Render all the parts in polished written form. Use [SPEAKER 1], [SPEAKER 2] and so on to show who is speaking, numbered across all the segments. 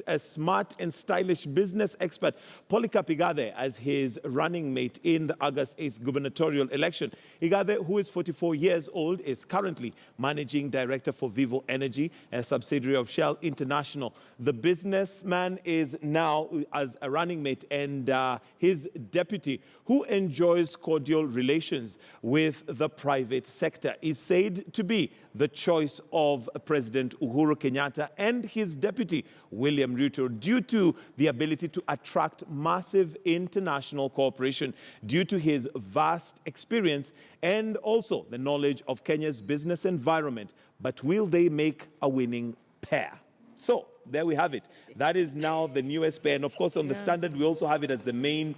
[SPEAKER 1] a smart and stylish business expert, Polycarp Igathe, as his running mate in the August 8th gubernatorial election. Igathe, who is 44 years old, is currently managing director for Vivo Energy, a subsidiary of Shell International. The businessman is now as a running mate, and his deputy, who enjoys cordial relations with the private sector, is said to be the choice of President Uhuru Kenyatta and his deputy, William Ruto, due to the ability to attract massive international cooperation, due to his vast experience and also the knowledge of Kenya's business environment. But will they make a winning pair? So, there we have it. That is now the newest pair. And of course, on the Standard, we also have it as the main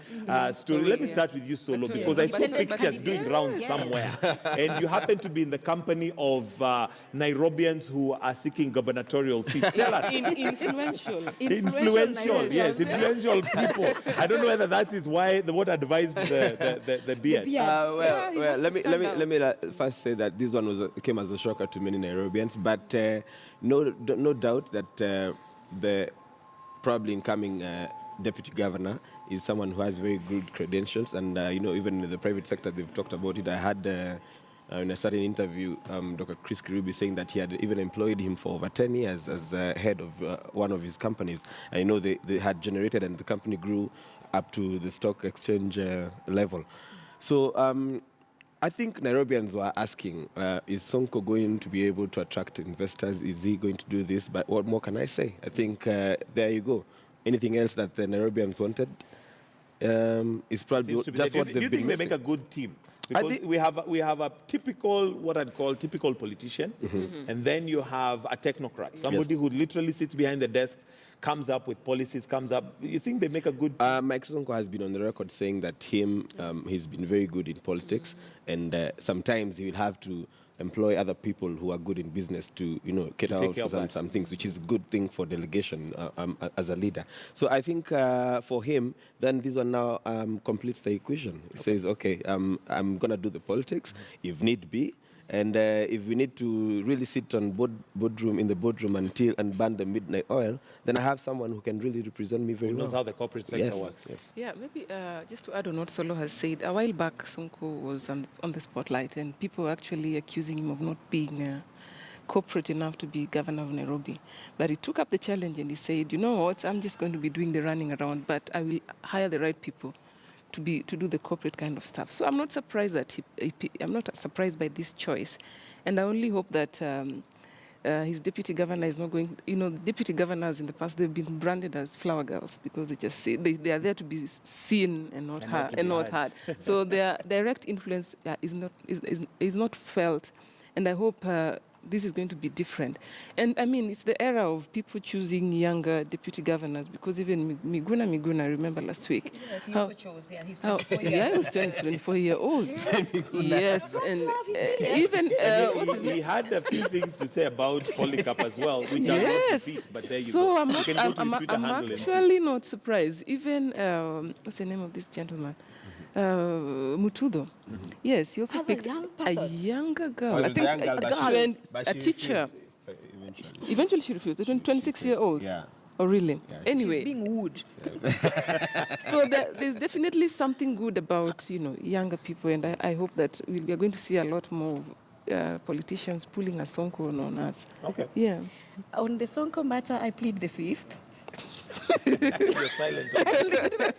[SPEAKER 1] story. Let me start with you, Solo, because I saw pictures doing rounds somewhere. And you happen to be in the company of Nairobians who are seeking gubernatorial seats. Tell us.
[SPEAKER 2] Influential,
[SPEAKER 1] yes, influential people. I don't know whether that is why the what advised the beard.
[SPEAKER 3] Let me first say that this one came as a shocker to many Nairobians, but no doubt that the probably incoming deputy governor is someone who has very good credentials, and even in the private sector they've talked about it. I had in a certain interview Dr. Chris Kirubi saying that he had even employed him for over 10 years as head of one of his companies. I know they had generated, and the company grew up to the stock exchange level. So I think Nairobians were asking, is Sonko going to be able to attract investors? Is he going to do this? But what more can I say? I think there you go. Anything else that the Nairobians wanted is probably just what they've been missing.
[SPEAKER 1] Do you think they make a good team? Because we have a typical, what I'd call typical politician, and then you have a technocrat, somebody who literally sits behind the desk, comes up with policies, You think they make a good team?
[SPEAKER 3] Mike Sonko has been on the record saying that he's been very good in politics, and sometimes he will have to employ other people who are good in business to cater out for some things, which is a good thing for delegation as a leader. So I think for him, then this one now completes the equation. It says, okay, I'm going to do the politics if need be. And if we need to really sit on in the boardroom and burn the midnight oil, then I have someone who can really represent me very well.
[SPEAKER 1] Who knows how the corporate sector works.
[SPEAKER 3] Yes.
[SPEAKER 2] Yeah, maybe just to add on what Solo has said, a while back Sonko was on the spotlight, and people were actually accusing him of not being corporate enough to be governor of Nairobi. But he took up the challenge and he said, you know what, I'm just going to be doing the running around, but I will hire the right people to do the corporate kind of stuff. So I'm not surprised that I'm not surprised by this choice, and I only hope that his deputy governor is not going. Deputy governors in the past, they've been branded as flower girls because they just say they are there to be seen and not heard. So their direct influence is not felt, and I hope this is going to be different. And I mean, it's the era of people choosing younger deputy governors, because even Miguna, I remember last week.
[SPEAKER 4] Yes, he also chose, he's 24 years.
[SPEAKER 2] Yeah, he was 24-year-old. Yes, and even...
[SPEAKER 1] he had a few things to say about Polycarp as well, which are not repeat, but there you
[SPEAKER 2] go.
[SPEAKER 1] So
[SPEAKER 2] I'm actually not surprised. Even, what's the name of this gentleman? Mutudo. Yes, he also picked a younger girl. I think a teacher. Eventually she refused. A 26-year-old.
[SPEAKER 3] Yeah.
[SPEAKER 2] Oh, really?
[SPEAKER 3] Yeah.
[SPEAKER 2] Anyway.
[SPEAKER 4] She's being wooed.
[SPEAKER 2] So there's definitely something good about, younger people, and I hope that we are going to see a lot more politicians pulling a Sonko on us.
[SPEAKER 1] Okay.
[SPEAKER 2] Yeah.
[SPEAKER 4] On the Sonko matter, I plead the fifth.
[SPEAKER 1] You're silent.